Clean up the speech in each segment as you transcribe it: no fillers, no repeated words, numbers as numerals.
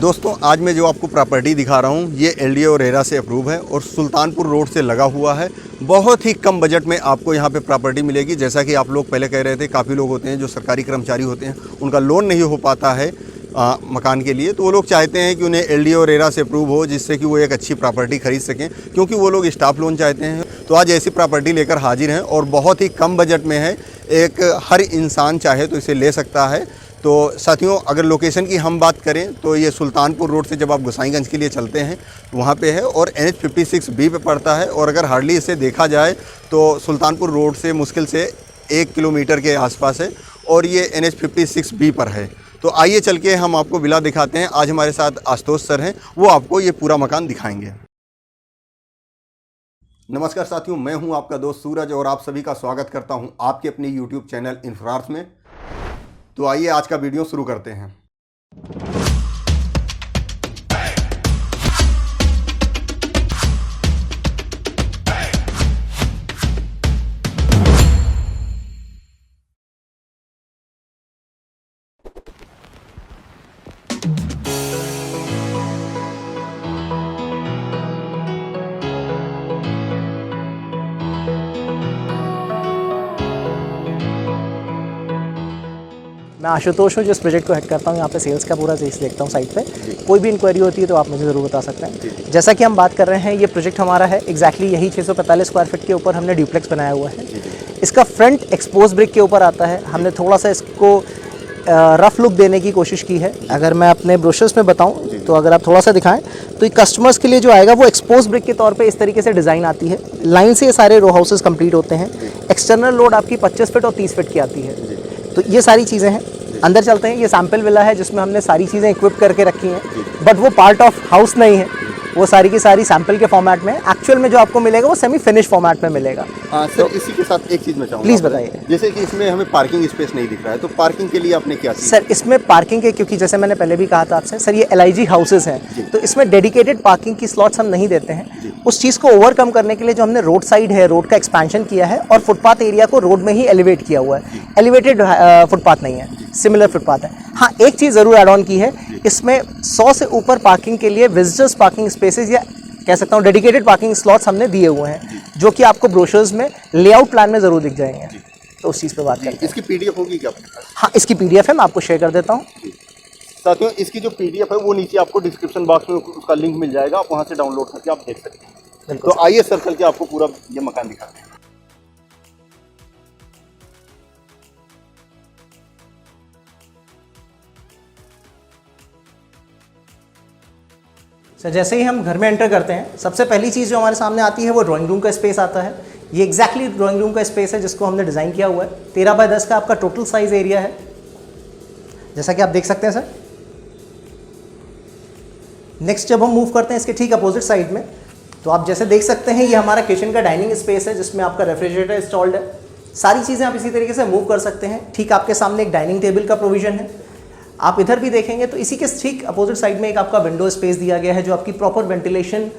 दोस्तों आज मैं जो आपको प्रॉपर्टी दिखा रहा हूँ ये LDA और रेरा से अप्रूव है और सुल्तानपुर रोड से लगा हुआ है। बहुत ही कम बजट में आपको यहाँ पे प्रॉपर्टी मिलेगी। जैसा कि आप लोग पहले कह रहे थे, काफ़ी लोग होते हैं जो सरकारी कर्मचारी होते हैं, उनका लोन नहीं हो पाता है मकान के लिए, तो वो लोग चाहते हैं कि उन्हें LDA और रेरा से अप्रूव हो, जिससे कि वो एक अच्छी प्रॉपर्टी खरीद सकें, क्योंकि वो लोग स्टाफ लोन चाहते हैं। तो आज ऐसी प्रॉपर्टी लेकर हाजिर हैं और बहुत ही कम बजट में है। एक हर इंसान चाहे तो इसे ले सकता है। तो साथियों, अगर लोकेशन की हम बात करें तो ये सुल्तानपुर रोड से जब आप गोसाईगंज के लिए चलते हैं वहाँ पे है और NH 56B पे पड़ता है। और अगर हार्डली इसे देखा जाए तो सुल्तानपुर रोड से मुश्किल से 1 किलोमीटर के आसपास है और ये NH 56B पर है। तो आइए चल के हम आपको विला दिखाते हैं। आज हमारे साथ आशुतोष सर हैं, वो आपको ये पूरा मकान दिखाएंगे। नमस्कार साथियों, मैं हूं आपका दोस्त सूरज और आप सभी का स्वागत करता हूं आपके अपने YouTube चैनल इन्फ्रार्स में। तो आइए आज का वीडियो शुरू करते हैं। मैं आशुतोष हूँ, जिस प्रोजेक्ट को हेड करता हूँ। यहाँ पे सेल्स का पूरा चीज़ देखता हूँ साइट पे। कोई भी इंक्वायरी होती है तो आप मुझे ज़रूर बता सकते हैं। जैसा कि हम बात कर रहे हैं, ये प्रोजेक्ट हमारा है एग्जैक्टली यही 645 स्क्वायर फीट के ऊपर हमने ड्यूप्लेक्स बनाया हुआ है। इसका फ्रंट एक्सपोज ब्रिक के ऊपर आता है। हमने थोड़ा सा इसको रफ लुक देने की कोशिश की है। अगर मैं अपने ब्रोशर्स में बताऊं तो अगर आप थोड़ा सा दिखाएं तो ये कस्टमर्स के लिए जो आएगा वो एक्सपोज ब्रिक के तौर पे इस तरीके से डिज़ाइन आती है। लाइन से ये सारे रो हाउसेस कंप्लीट होते हैं। एक्सटर्नल लोड आपकी 25 फीट और 30 फीट की आती है। तो ये सारी चीज़ें हैं। अंदर चलते हैं। ये सैम्पल विला है जिसमें हमने सारी चीज़ें इक्विप करके रखी हैं, बट वो पार्ट ऑफ हाउस नहीं है, वो सारी की सारी सैंपल के फॉर्मेट में। एक्चुअल में जो आपको मिलेगा वो सेमी फिनिश फॉर्मेट में मिलेगा। सर तो इसी के साथ एक चीज़ मैं चाहूँगा, प्लीज़ बताइए। जैसे कि इसमें हमें पार्किंग स्पेस नहीं दिख रहा है, तो पार्किंग के लिए आपने क्या सर इसमें पार्किंग के, क्योंकि जैसे मैंने पहले भी कहा था आपसे, सर ये LIG हाउसेज हैं, तो इसमें डेडिकेटेड पार्किंग की स्लॉट्स हम नहीं देते हैं। उस चीज़ को ओवरकम करने के लिए जो हमने रोड साइड है, रोड का एक्सपेंशन किया है और फुटपाथ एरिया को रोड में ही एलिवेट किया हुआ है। एलिवेटेड फुटपाथ नहीं है, सिमिलर फुटपाथ है। हाँ, एक चीज़ ज़रूर एड ऑन की है, इसमें 100 से ऊपर पार्किंग के लिए विजिटर्स पार्किंग स्पेसेस या कह सकता हूँ डेडिकेटेड पार्किंग स्लॉट्स हमने दिए हुए हैं, जो कि आपको ब्रोशर्स में लेआउट प्लान में ज़रूर दिख जाएंगे। तो उस चीज़ पे बात करते हैं। इसकी PDF होगी क्या? हाँ, इसकी PDF है, मैं आपको शेयर कर देता हूँ। साथियों, इसकी जो PDF है वो नीचे आपको डिस्क्रिप्शन बॉक्स में उसका लिंक मिल जाएगा, आप वहाँ से डाउनलोड करके आप देख सकते हैं। तो आइए सर चल के आपको पूरा ये मकान दिखाते हैं। सर जैसे ही हम घर में एंटर करते हैं, सबसे पहली चीज़ जो हमारे सामने आती है वो ड्राइंग रूम का स्पेस आता है। ये एग्जैक्टली ड्राइंग रूम का स्पेस है जिसको हमने डिज़ाइन किया हुआ है। 13 बाय 10 का आपका टोटल साइज एरिया है, जैसा कि आप देख सकते हैं सर। नेक्स्ट जब हम मूव करते हैं इसके ठीक अपोजिट साइड में, तो आप जैसे देख सकते हैं ये हमारा किचन का डाइनिंग स्पेस है, जिसमें आपका रेफ्रिजरेटर इंस्टॉल्ड है। सारी चीज़ें आप इसी तरीके से मूव कर सकते हैं। ठीक आपके सामने एक डाइनिंग टेबल का प्रोविजन है। आप इधर भी देखेंगे तो इसी के ठीक अपोजिट साइड में एक आपका विंडो स्पेस दिया गया है, जो आपकी प्रॉपर वेंटिलेशन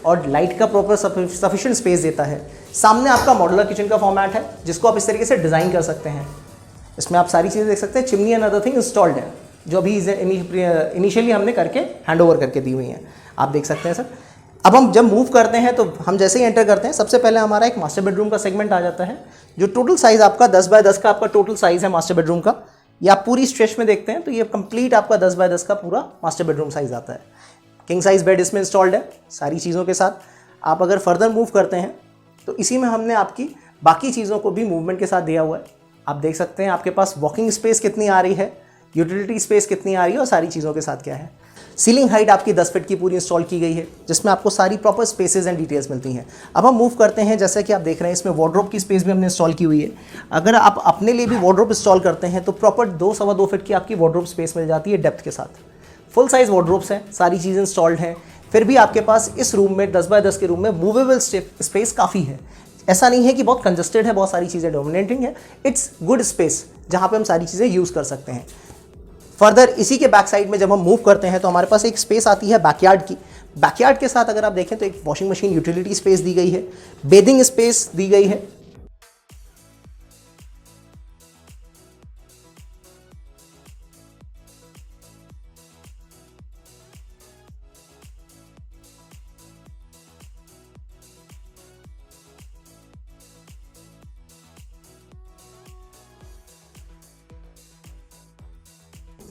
और लाइट का प्रॉपर सफिशिएंट स्पेस देता है। सामने आपका मॉड्यूलर किचन का फॉर्मेट है, जिसको आप इस तरीके से डिज़ाइन कर सकते हैं। इसमें आप सारी चीज़ें देख सकते हैं। Chimney and other thing installed है, जो अभी इनिशियली हमने करके हैंड ओवर करके दी हुई हैं, आप देख सकते हैं सर। अब हम जब मूव करते हैं तो हम जैसे ही एंटर करते हैं, सबसे पहले हमारा एक मास्टर बेडरूम का सेगमेंट आ जाता है, जो टोटल साइज़ आपका 10 बाय 10 का आपका टोटल साइज़ है मास्टर बेडरूम का। ये आप पूरी स्ट्रेच में देखते हैं तो ये कंप्लीट आपका 10 बाय 10 का पूरा मास्टर बेडरूम साइज़ आता है। किंग साइज़ बेड इसमें इंस्टॉल्ड है सारी चीज़ों के साथ। आप अगर फर्दर मूव करते हैं तो इसी में हमने आपकी बाकी चीज़ों को भी मूवमेंट के साथ दिया हुआ है। आप देख सकते हैं आपके पास वॉकिंग स्पेस कितनी आ रही है, यूटिलिटी स्पेस कितनी आ रही है और सारी चीज़ों के साथ क्या है। सीलिंग हाइट आपकी 10 फीट की पूरी इंस्टॉल की गई है, जिसमें आपको सारी प्रॉपर स्पेसेस एंड डिटेल्स मिलती हैं। अब हम मूव करते हैं, जैसा कि आप देख रहे हैं इसमें वार्डरोब की स्पेस भी हमने इंस्टॉल की हुई है। अगर आप अपने लिए भी वार्डरोब इंस्टॉल करते हैं तो प्रॉपर 2 सवा 2 फीट की आपकी वार्डरोब स्पेस मिल जाती है डेप्थ के साथ। फुल साइज वार्डरोब्स हैं, सारी चीज़ें इंस्टॉल्ड हैं। फिर भी आपके पास इस रूम में 10 बाय 10 के रूम में मूवेबल स्पेस काफ़ी है। ऐसा नहीं है कि बहुत कंजस्टेड है, बहुत सारी चीज़ें डोमिनेटिंग है। इट्स गुड स्पेस जहाँ पे हम सारी चीज़ें यूज़ कर सकते हैं। फर्दर इसी के बैक साइड में जब हम मूव करते हैं तो हमारे पास एक स्पेस आती है बैकयार्ड की। बैकयार्ड के साथ अगर आप देखें तो एक वॉशिंग मशीन यूटिलिटी स्पेस दी गई है, बेदिंग स्पेस दी गई है।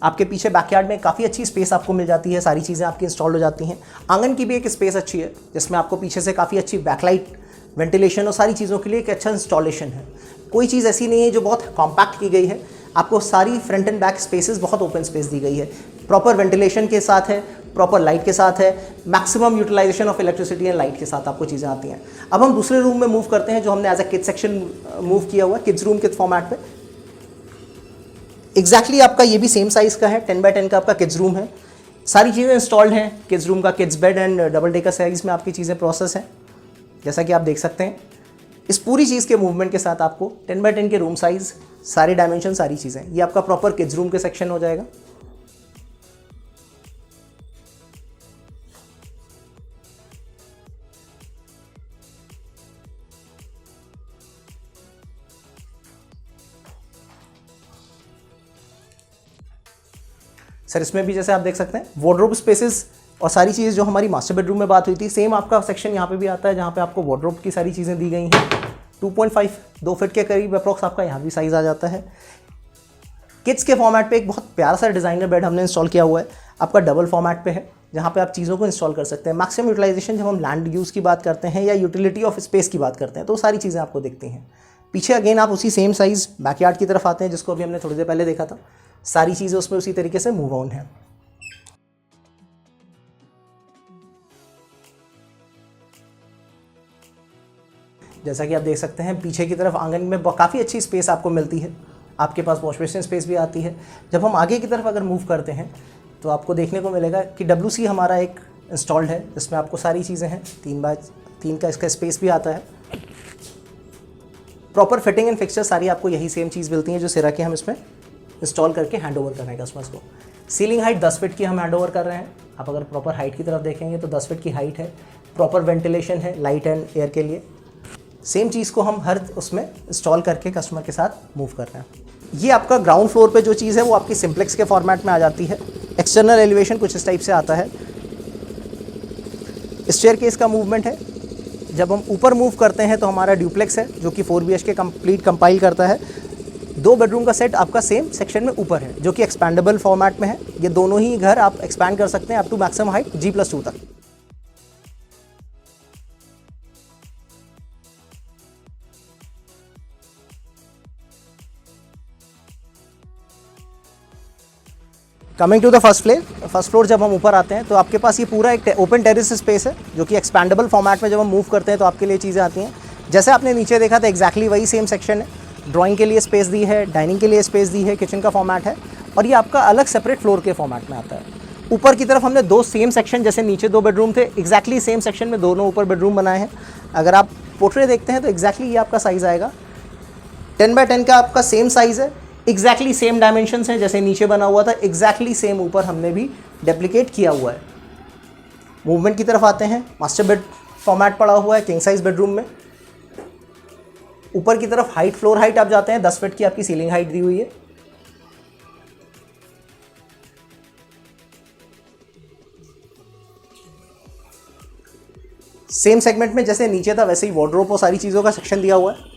आपके पीछे बैकयार्ड में काफ़ी अच्छी स्पेस आपको मिल जाती है, सारी चीज़ें आपकी इंस्टॉल हो जाती हैं। आंगन की भी एक स्पेस अच्छी है जिसमें आपको पीछे से काफ़ी अच्छी बैकलाइट, वेंटिलेशन और सारी चीज़ों के लिए एक अच्छा इंस्टॉलेशन है। कोई चीज़ ऐसी नहीं है जो बहुत कॉम्पैक्ट की गई है, आपको सारी फ्रंट एंड बैक स्पेसेस बहुत ओपन स्पेस दी गई है, प्रॉपर वेंटिलेशन के साथ है, प्रॉपर लाइट के साथ है, maximum utilisation of electricity and light के साथ आपको चीज़ें आती हैं। अब हम दूसरे रूम में मूव करते हैं जो हमने as a kids section move किया हुआ है, किड्स रूम के फॉर्मेट पे। एग्जैक्टली आपका ये भी सेम साइज़ का है, 10 बाय 10 का आपका किड्स रूम है। सारी चीज़ें इंस्टॉल्ड हैं किड्स रूम का, kids bed and double decker size में आपकी चीज़ें प्रोसेस हैं, जैसा कि आप देख सकते हैं। इस पूरी चीज़ के मूवमेंट के साथ आपको 10 बाय 10 के रूम साइज़, सारे डायमेंशन, सारी चीज़ें, ये आपका प्रॉपर किड्स रूम के सेक्शन हो जाएगा। सर इसमें भी जैसे आप देख सकते हैं वार्डरोब स्पेसेस और सारी चीज़ें जो हमारी मास्टर बेडरूम में बात हुई थी, सेम आपका सेक्शन यहाँ पे भी आता है जहाँ पे आपको वार्डरोब की सारी चीज़ें दी गई हैं। 2 फीट के करीब अप्रॉक्स आपका यहाँ भी साइज़ आ जाता है। किड्स के फॉर्मेट पे एक बहुत प्यारा सा डिज़ाइनर बेड हमने इंस्टॉल किया हुआ है, आपका डबल फॉर्मेट पे है, जहाँ पे आप चीज़ों को इंस्टॉल कर सकते हैं। मैक्सिमम यूटिलाइजेशन जब हम लैंड यूज़ की बात करते हैं या यूटिलिटी ऑफ स्पेस की बात करते हैं तो सारी चीज़ें आपको दिखती हैं। पीछे अगेन आप उसी सेम साइज़ बैकयार्ड की तरफ आते हैं जिसको अभी हमने थोड़ी देर पहले देखा था, सारी चीज़ें उसमें उसी तरीके से मूव ऑन है। जैसा कि आप देख सकते हैं पीछे की तरफ आंगन में काफ़ी अच्छी स्पेस आपको मिलती है, आपके पास वॉश बेसिन स्पेस भी आती है। जब हम आगे की तरफ अगर मूव करते हैं तो आपको देखने को मिलेगा कि WC हमारा एक इंस्टॉल्ड है जिसमें आपको सारी चीज़ें हैं, 3 बाय 3 का इसका स्पेस भी आता है। प्रॉपर फिटिंग एंड फिक्सचर सारी आपको यही सेम चीज़ मिलती हैं जो सिरा के हम इसमें इंस्टॉल करके हैंड ओवर कर रहे हैं कस्टमर्स को। सीलिंग हाइट 10 फीट की हम हैंड ओवर कर रहे हैं। आप अगर प्रॉपर हाइट की तरफ देखेंगे तो 10 फीट की हाइट है, प्रॉपर वेंटिलेशन है लाइट एंड एयर के लिए। सेम चीज़ को हम हर उसमें इंस्टॉल करके कस्टमर के साथ मूव कर रहे हैं। ये आपका ग्राउंड फ्लोर पे जो चीज़ है वो आपकी सिंप्लेक्स के फॉर्मेट में आ जाती है। एक्सटर्नल एलिवेशन कुछ इस टाइप से आता है। स्टेयरकेस का मूवमेंट है। जब हम ऊपर मूव करते हैं तो हमारा ड्यूप्लेक्स है जो कि 4 BHK कंप्लीट कंपाइल करता है। 2 बेडरूम का सेट आपका सेम सेक्शन में ऊपर है जो कि एक्सपैंडेबल फॉर्मेट में है। ये दोनों ही घर आप एक्सपैंड कर सकते हैं up to maximum height G+2 तक। Coming to the first floor जब हम ऊपर आते हैं तो आपके पास ये पूरा एक ओपन टेरेस स्पेस है जो कि एक्सपैंडेबल फॉर्मेट में जब हम मूव करते हैं तो आपके लिए चीज़ें आती हैं। जैसे आपने नीचे देखा था एग्जैक्टली वही सेम सेक्शन है। ड्राइंग के लिए स्पेस दी है, डाइनिंग के लिए स्पेस दी है, किचन का फॉर्मेट है और ये आपका अलग सेपरेट फ्लोर के फॉर्मेट में आता है। ऊपर की तरफ हमने 2 सेम सेक्शन, जैसे नीचे 2 बेडरूम थे, एग्जैक्टली सेम सेक्शन में दोनों ऊपर बेडरूम बनाए हैं। अगर आप पोर्ट्रेट देखते हैं तो एग्जैक्टली ये आपका साइज़ आएगा। 10 बाय 10 का आपका सेम साइज़ है, एग्जैक्टली सेम डायमेंशंस हैं, जैसे नीचे बना हुआ था एग्जैक्टली सेम ऊपर हमने भी डेप्लीकेट किया हुआ है। मूवमेंट की तरफ आते हैं। मास्टर बेड फॉर्मेट पड़ा हुआ है किंग साइज बेडरूम में। ऊपर की तरफ हाइट, फ्लोर हाइट आप जाते हैं, 10 फीट की आपकी सीलिंग हाइट दी हुई है। सेम सेगमेंट में जैसे नीचे था वैसे ही वार्डरोब और सारी चीज़ों का सेक्शन दिया हुआ है।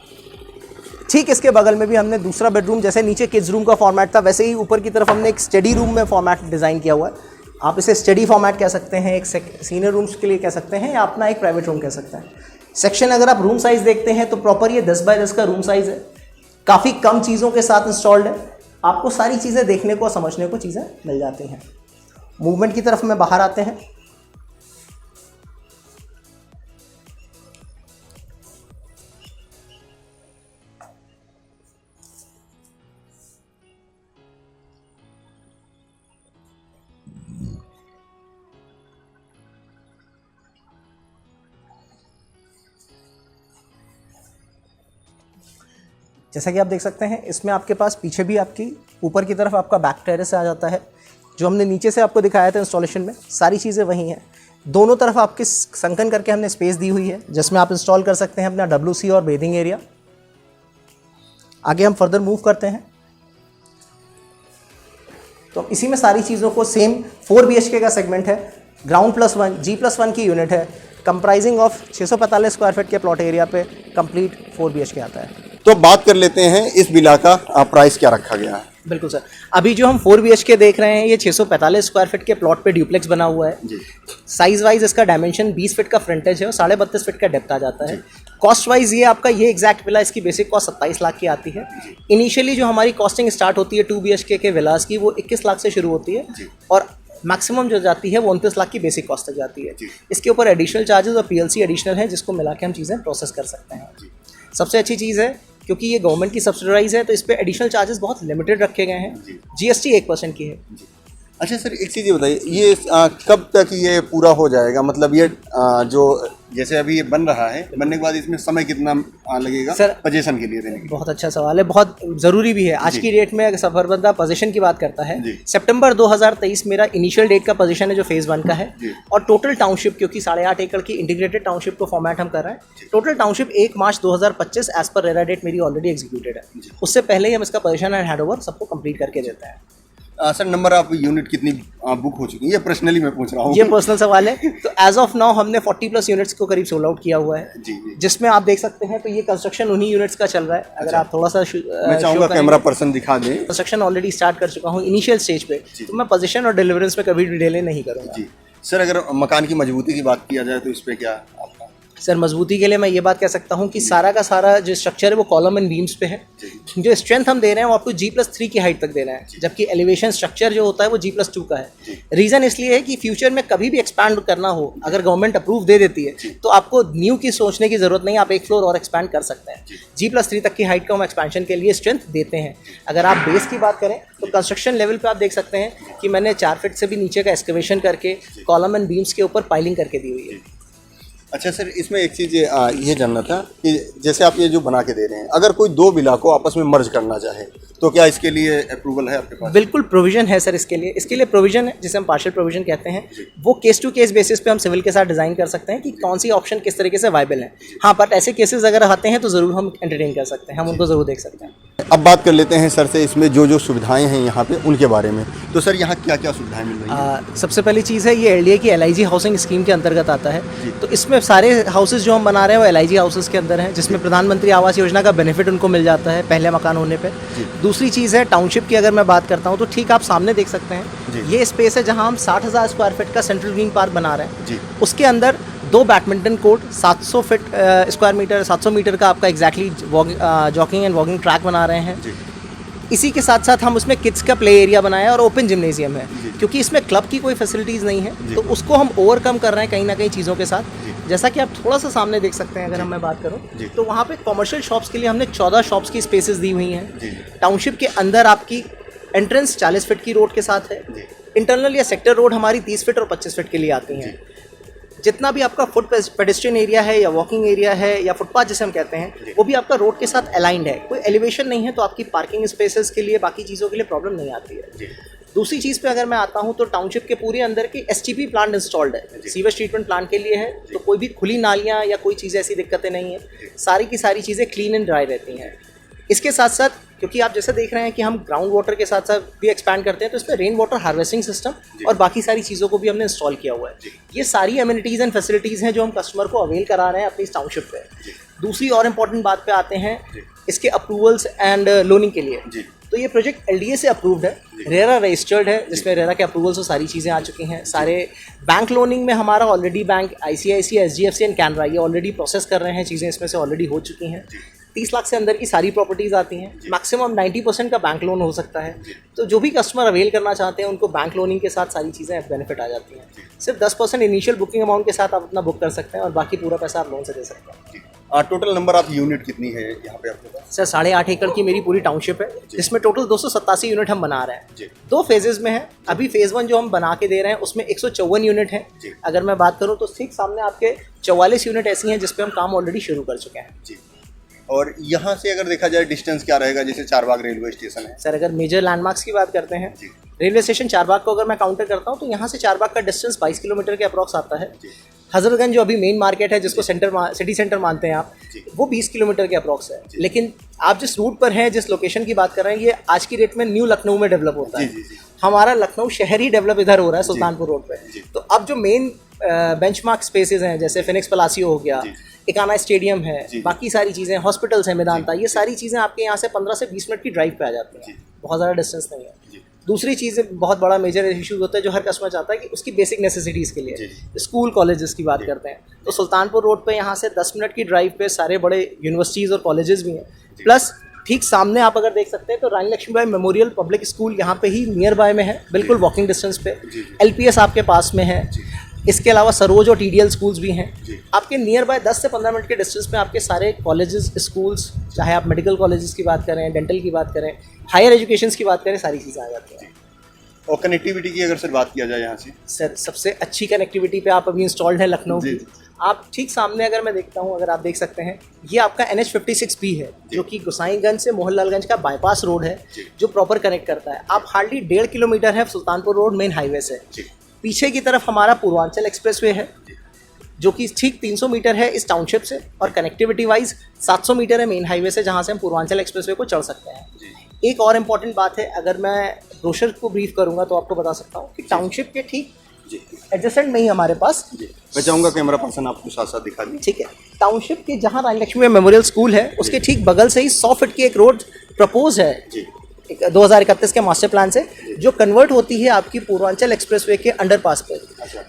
ठीक इसके बगल में भी हमने दूसरा बेडरूम, जैसे नीचे किड्स रूम का फॉर्मेट था वैसे ही ऊपर की तरफ हमने एक स्टडी रूम में फॉर्मेट डिज़ाइन किया हुआ है। आप इसे स्टडी फॉर्मेट कह सकते हैं, एक सीनियर रूम्स के लिए कह सकते हैं या अपना एक प्राइवेट रूम कह सकते हैं। सेक्शन अगर आप रूम साइज़ देखते हैं तो प्रॉपर ये 10 बाय 10 का रूम साइज़ है। काफ़ी कम चीज़ों के साथ इंस्टॉल्ड है। आपको सारी चीज़ें देखने को, समझने को चीज़ें मिल जाती हैं। मूवमेंट की तरफ में बाहर आते हैं। जैसा कि आप देख सकते हैं इसमें आपके पास पीछे भी आपकी ऊपर की तरफ आपका बैक टेरेस आ जाता है। जो हमने नीचे से आपको दिखाया था इंस्टॉलेशन में, सारी चीज़ें वही हैं। दोनों तरफ आपकी संकन करके हमने स्पेस दी हुई है जिसमें आप इंस्टॉल कर सकते हैं अपना WC और बेथिंग एरिया। आगे हम फर्दर मूव करते हैं तो इसी में सारी चीज़ों को सेम 4 BHK का सेगमेंट है। ग्राउंड +1 G+1 की यूनिट है, कंप्राइजिंग ऑफ 645 स्क्वायर फीट के प्लॉट एरिया पे कंप्लीट 4 BHK आता है। तो बात कर लेते हैं इस विला का प्राइस क्या रखा गया है। बिल्कुल सर। अभी जो हम 4 BHK देख रहे हैं ये 645 स्क्वायर फीट के प्लॉट पे ड्यूप्लेक्स बना हुआ है जी। साइज वाइज इसका डायमेंशन 20 फीट का फ्रंटेज है और 32.5 फीट का डेप्थ आ जाता है। कॉस्ट वाइज ये आपका ये एग्जैक्ट विला इसकी बेसिक कॉस्ट 27 लाख की आती है। इनिशियली जो हमारी कॉस्टिंग स्टार्ट होती है 2 BHK के विलास की वो 21 लाख से शुरू होती है और मैक्सिमम जो जाती है वो 29 लाख की बेसिक कॉस्ट तक जाती है। इसके ऊपर एडिशनल चार्जेस और PLC एडिशनल है जिसको मिला के हम चीज़ें प्रोसेस कर सकते हैं। सबसे अच्छी चीज़ है क्योंकि ये गवर्नमेंट की सब्सिडाइज है तो इस पे एडिशनल चार्जेस बहुत लिमिटेड रखे गए हैं। GST 1% की है। अच्छा सर, एक चीज़ ये बताइए, ये कब तक ये पूरा हो जाएगा? मतलब ये जो जैसे अभी ये बन रहा है, बनने के बाद इसमें समय कितना लगेगा सर पोजीशन के लिए देने के? बहुत अच्छा सवाल है, बहुत ज़रूरी भी है आज की डेट में। अगर सफर बंदा पोजीशन की बात करता है, जी। सितंबर 2023 मेरा इनिशियल डेट का पोजीशन है जो फेज़ 1 का है। जी। और टोटल टाउनशिप क्योंकि 8.5 एकड़ की इंटीग्रेटेड टाउनशिप को फॉर्मेट हम कर रहे हैं, टोटल टाउनशिप 1 मार्च 2025 एज पर रेरा डेट मेरी ऑलरेडी एग्जीक्यूटेड है। उससे पहले ही हम इसका पोजीशन एंड हैंडओवर सबको कंप्लीट करके देते हैं। सर, नंबर ऑफ यूनिट कितनी बुक हो चुकी है? ये पर्सनली मैं पूछ रहा हूँ। ये पर्सनल सवाल है। तो एज ऑफ नाउ हमने 40+ यूनिट्स को करीब सोल्ड आउट किया हुआ है। जी, जी। जिसमें आप देख सकते हैं तो ये कंस्ट्रक्शन उन्हीं यूनिट्स का चल रहा है। अगर आप थोड़ा सा मैं चाहूँगा कैमरा पर्सन दिखा दें। कंस्ट्रक्शन ऑलरेडी स्टार्ट कर चुका हूँ इनिशियल स्टेज पे, तो मैं पोजीशन और डिलीवरेंस में कभी भी डिले नहीं करूँगा। जी सर, अगर मकान की मजबूती की बात किया जाए तो इस पर क्या आपका? सर मजबूती के लिए मैं ये बात कह सकता हूँ कि सारा का सारा जो स्ट्रक्चर है वो कॉलम एंड बीम्स पे है। जो स्ट्रेंथ हम दे रहे हैं वो आपको G+3 की हाइट तक दे रहे हैं, जबकि एलिवेशन स्ट्रक्चर जो होता है वो G+2 का है। रीज़न इसलिए है कि फ्यूचर में कभी भी एक्सपैंड करना हो, अगर गवर्नमेंट अप्रूव दे देती है तो आपको न्यू की सोचने की ज़रूरत नहीं, आप एक फ्लोर और एक्सपैंड कर सकते हैं। G+3 तक की हाइट का हम एक्सपेंशन के लिए स्ट्रेंथ देते हैं। अगर आप बेस की बात करें तो कंस्ट्रक्शन लेवल पे आप देख सकते हैं कि मैंने 4 फीट से भी नीचे का एक्सकवेशन करके कॉलम एंड बीम्स के ऊपर पाइलिंग करके दी हुई है। अच्छा सर, इसमें एक चीज़ ये जानना था कि जैसे आप ये जो बना के दे रहे हैं, अगर कोई 2 विला को आपस में मर्ज करना चाहे तो क्या इसके लिए अप्रूवल है आपके पास? बिल्कुल प्रोविजन है सर इसके लिए प्रोविजन है जिसे हम पार्शियल प्रोविजन कहते हैं। वो केस टू केस बेसिस पे हम सिविल के साथ डिज़ाइन कर सकते हैं कि कौन सी ऑप्शन किस तरीके से वायबल है। हाँ, बट ऐसे केसेस अगर आते हैं तो ज़रूर हम एंटरटेन कर सकते हैं, हम उनको ज़रूर देख सकते हैं। अब बात कर लेते हैं सर से इसमें जो सुविधाएं हैं यहाँ पे उनके बारे में। तो सर यहाँ क्या क्या सुविधाएं मिल रही हैं? सबसे पहली चीज़ है ये LDA की LIG हाउसिंग स्कीम के अंतर्गत आता है। तो इसमें सारे हाउसेज जो हम बना रहे हैं वो LIG हाउसेज के अंदर हैं, जिसमें प्रधानमंत्री आवास योजना का बेनिफिट उनको मिल जाता है पहले मकान होने पे। दूसरी चीज़ है टाउनशिप की अगर मैं बात करता हूँ तो ठीक आप सामने देख सकते हैं ये स्पेस है जहाँ हम 60,000 स्क्वायर फीट का सेंट्रल ग्रीन पार्क बना रहे हैं। उसके अंदर 2 badminton court, 700 feet square metre 700 metre का आपका exactly jogging and walking track बना रहे हैं। इसी के साथ साथ हम उसमें किड्स का प्ले एरिया बनाया और ओपन जिम्नेजियम है, क्योंकि इसमें क्लब की कोई फैसिलिटीज़ नहीं है तो उसको हम ओवरकम कर रहे हैं कहीं ना कहीं चीज़ों के साथ। जैसा कि आप थोड़ा सा सामने देख सकते हैं, अगर मैं बात करूं तो वहाँ पे कमर्शियल शॉप्स के लिए हमने 14 शॉप्स की स्पेसेस दी हुई हैं। टाउनशिप के अंदर आपकी एंट्रेंस 40 फीट की रोड के साथ है। इंटरनल या सेक्टर रोड हमारी 30 फीट और 25 फीट के लिए आती हैं। जितना भी आपका फुट पेडेस्ट्रियन एरिया है या वॉकिंग एरिया है या फुटपाथ जिसे हम कहते हैं, वो भी आपका रोड के साथ अलाइंड है। कोई एलिवेशन नहीं है तो आपकी पार्किंग स्पेसेस के लिए बाकी चीज़ों के लिए प्रॉब्लम नहीं आती है। दूसरी चीज़ पे अगर मैं आता हूँ तो टाउनशिप के पूरे अंदर की STP प्लांट इंस्टॉल्ड है, सीवेज ट्रीटमेंट प्लांट के लिए है। तो कोई भी खुली नालियाँ या कोई चीज़ ऐसी दिक्कतें नहीं है, सारी की सारी चीज़ें क्लीन एंड ड्राई रहती हैं। इसके साथ साथ क्योंकि आप जैसे देख रहे हैं कि हम ग्राउंड वाटर के साथ साथ भी एक्सपैंड करते हैं, तो इसमें रेन वाटर हार्वेस्टिंग सिस्टम और बाकी सारी चीज़ों को भी हमने इंस्टॉल किया हुआ है। ये सारी एमिनिटीज़ एंड फैसिलिटीज़ हैं जो हम कस्टमर को अवेल करा रहे हैं अपनी टाउनशिप पे। दूसरी और इम्पॉर्टेंट बात पे आते हैं इसके अप्रूवल्स एंड लोनिंग के लिए। तो ये प्रोजेक्ट LDA से अप्रूव्ड है, रेरा रजिस्टर्ड है, जिसमें रेरा के अप्रूवल्स और सारी चीज़ें आ चुकी हैं। सारे बैंक लोनिंग में हमारा already bank ICICI, SGFC and Canara ये ऑलरेडी प्रोसेस कर रहे हैं, चीज़ें इसमें से ऑलरेडी हो चुकी हैं। 30 लाख से अंदर की सारी प्रॉपर्टीज़ आती हैं। मैक्सिमम 90% का बैंक लोन हो सकता है। तो जो भी कस्टमर अवेल करना चाहते हैं उनको बैंक लोनिंग के साथ सारी चीज़ें बेनिफिट आ जाती हैं। सिर्फ 10% इनिशियल बुकिंग अमाउंट के साथ आप अपना बुक कर सकते हैं और बाकी पूरा पैसा आप लोन से दे सकते हैं। टोटल नंबर ऑफ यूनिट कितनी है यहाँ पे आपके पास? सर 8.5 एकड़ की मेरी पूरी टाउनशिप है, जिसमें टोटल 287 यूनिट हम बना रहे हैं। 2 फेजेस में है। अभी फेज़ 1 जो हम बना के दे रहे हैं उसमें 154 यूनिट है। अगर मैं बात करूँ तो ठीक सामने आपके 44 यूनिट ऐसी हैं जिसपे हम काम ऑलरेडी शुरू कर चुके हैं। और यहाँ से अगर देखा जाए डिस्टेंस क्या रहेगा? जैसे चारबाग रेलवे स्टेशन है सर, अगर मेजर लैंडमार्क्स की बात करते हैं, रेलवे स्टेशन चारबाग को अगर मैं काउंटर करता हूँ तो यहाँ से चारबाग का डिस्टेंस 22 किलोमीटर के अप्रॉक्स आता है। हजरतगंज जो अभी मेन मार्केट है जिसको सिटी सेंटर मानते हैं आप, वो 20 किलोमीटर के अप्रॉक्स है। लेकिन आप जिस रूट पर हैं, जिस लोकेशन की बात कर रहे हैं, ये आज की डेट में न्यू लखनऊ में डेवलप होता है। हमारा लखनऊ शहर ही डेवलप इधर हो रहा है सुल्तानपुर रोड पे। तो अब जो मेन बेंचमार्क स्पेसेस हैं जैसे फिनिक्स पलासियो हो गया, इकाना स्टेडियम है, बाकी सारी चीज़ें, हॉस्पिटल्स हैं, मेदांता, ये सारी चीज़ें आपके यहाँ से 15 से 20 मिनट की ड्राइव पे आ जाती हैं। बहुत ज़्यादा डिस्टेंस नहीं है। दूसरी चीज़ बहुत बड़ा मेजर इशू होता है जो हर कस्टमर चाहता है कि उसकी बेसिक नेसेसिटीज़ के लिए स्कूल कॉलेजेस की बात करते हैं तो सुल्तानपुर रोड पे यहाँ से 10 मिनट की ड्राइव पे सारे बड़े यूनिवर्सिटीज़ और कॉलेजेस भी हैं। प्लस ठीक सामने आप अगर देख सकते हैं तो रानी लक्ष्मीबाई मेमोरियल पब्लिक स्कूल यहाँ पे ही नियर बाय में है, बिल्कुल वॉकिंग डिस्टेंस पे। LPS आपके पास में है। इसके अलावा सरोज और TDL स्कूल्स भी हैं। आपके नियर बाय 10 से 15 मिनट के डिस्टेंस में आपके सारे कॉलेजेस, स्कूल्स, चाहे आप मेडिकल कॉलेजेस की बात करें, डेंटल की बात करें, हायर एजुकेशन की बात करें, सारी चीज़ें आ जाती हैं। और कनेक्टिविटी की अगर सर बात किया जाए यहाँ से, सर सबसे अच्छी कनेक्टिविटी पे आप अभी इंस्टॉल्ड है लखनऊ की। आप ठीक सामने अगर मैं देखता हूँ, अगर आप देख सकते हैं, ये आपका NH56B है जो कि गोसाईगंज से मोहनलालगंज का बाईपास रोड है जो प्रॉपर कनेक्ट करता है। आप हार्डली 1.5 किलोमीटर है सुल्तानपुर रोड मेन हाईवे से। पीछे की तरफ हमारा पूर्वांचल एक्सप्रेसवे है जो कि ठीक 300 मीटर है इस टाउनशिप से, और कनेक्टिविटी वाइज 700 मीटर है मेन हाईवे से जहाँ से हम पूर्वांचल एक्सप्रेसवे को चढ़ सकते हैं। एक और इम्पॉर्टेंट बात है, अगर मैं ब्रोशर को ब्रीफ करूँगा तो आपको बता सकता हूँ कि टाउनशिप के ठीक एडजेसेंट में ही हमारे पास, मैं चाहूँगा कैमरा पर्सन आपको साथ साथ दिखा दें। ठीक है, टाउनशिप के जहाँ रानी लक्ष्मीबाई मेमोरियल स्कूल है उसके ठीक बगल से ही 100 फीट की एक रोड प्रपोज है 2031 के मास्टर प्लान से, जो कन्वर्ट होती है आपकी पूर्वांचल एक्सप्रेसवे के अंडरपास पे,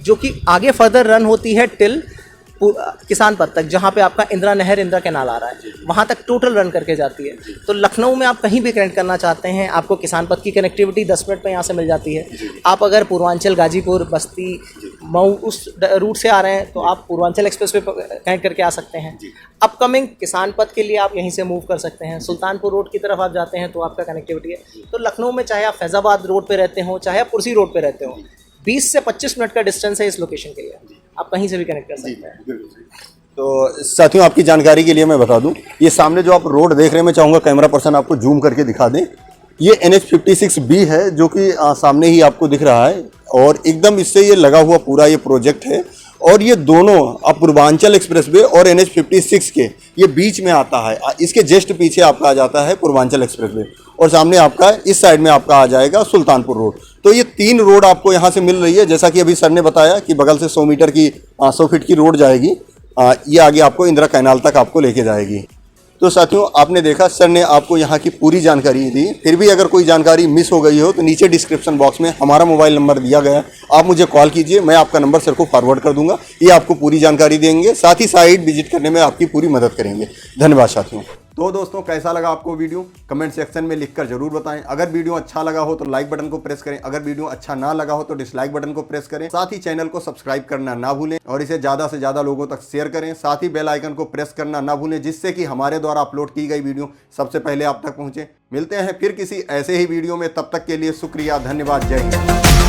जो कि आगे फर्दर रन होती है टिल किसान पथ तक, जहाँ पे आपका इंदिरा नहर, इंदिरा कैनाल आ रहा है, वहाँ तक टोटल रन करके जाती है। तो लखनऊ में आप कहीं भी कनेक्ट करना चाहते हैं, आपको किसान पथ की कनेक्टिविटी 10 मिनट में यहाँ से मिल जाती है। आप अगर पूर्वांचल, गाजीपुर, बस्ती, मऊ उस रूट से आ रहे हैं तो आप पूर्वांचल एक्सप्रेसवे पर कनेक्ट करके आ सकते हैं। अपकमिंग किसान पथ के लिए आप यहीं से मूव कर सकते हैं। सुल्तानपुर रोड की तरफ आप जाते हैं तो आपका कनेक्टिविटी है। तो लखनऊ में चाहे आप फैज़ाबाद रोड पे रहते हो, चाहे आप पुरसी रोड पे रहते हो, 20 से 25 मिनट का डिस्टेंस है इस लोकेशन के लिए, आप कहीं से भी कनेक्ट कर सकते हैं। तो साथियों, आपकी जानकारी के लिए मैं बता दूं, ये सामने जो आप रोड देख रहे हैं, मैं चाहूँगा कैमरा पर्सन आपको जूम करके दिखा दें। ये NH56B है जो कि सामने ही आपको दिख रहा है, और एकदम इससे ये लगा हुआ पूरा ये प्रोजेक्ट है। और ये दोनों आप पूर्वांचल एक्सप्रेसवे और NH56 के ये बीच में आता है। इसके जस्ट पीछे आपका आ जाता है पूर्वांचल एक्सप्रेसवे, और सामने आपका इस साइड में आपका आ जाएगा सुल्तानपुर रोड। तो ये 3 रोड आपको यहाँ से मिल रही है। जैसा कि अभी सर ने बताया कि बगल से 100 मीटर की 100 फीट की रोड जाएगी, ये आगे आपको इंदिरा कैनाल तक आपको लेके जाएगी। तो साथियों, आपने देखा सर ने आपको यहाँ की पूरी जानकारी दी। फिर भी अगर कोई जानकारी मिस हो गई हो तो नीचे डिस्क्रिप्शन बॉक्स में हमारा मोबाइल नंबर दिया गया है, आप मुझे कॉल कीजिए, मैं आपका नंबर सर को फॉरवर्ड कर दूंगा। ये आपको पूरी जानकारी देंगे, साथ ही साइट विजिट करने में आपकी पूरी मदद करेंगे। धन्यवाद साथियों। तो दोस्तों, कैसा लगा आपको वीडियो, कमेंट सेक्शन में लिखकर जरूर बताएं। अगर वीडियो अच्छा लगा हो तो लाइक बटन को प्रेस करें, अगर वीडियो अच्छा ना लगा हो तो डिसलाइक बटन को प्रेस करें। साथ ही चैनल को सब्सक्राइब करना ना भूलें और इसे ज़्यादा से ज़्यादा लोगों तक शेयर करें। साथ ही बेल आइकन को प्रेस करना ना भूलें, जिससे कि हमारे द्वारा अपलोड की गई वीडियो सबसे पहले आप तक पहुँचे। मिलते हैं फिर किसी ऐसे ही वीडियो में, तब तक के लिए शुक्रिया, धन्यवाद, जय हिंद।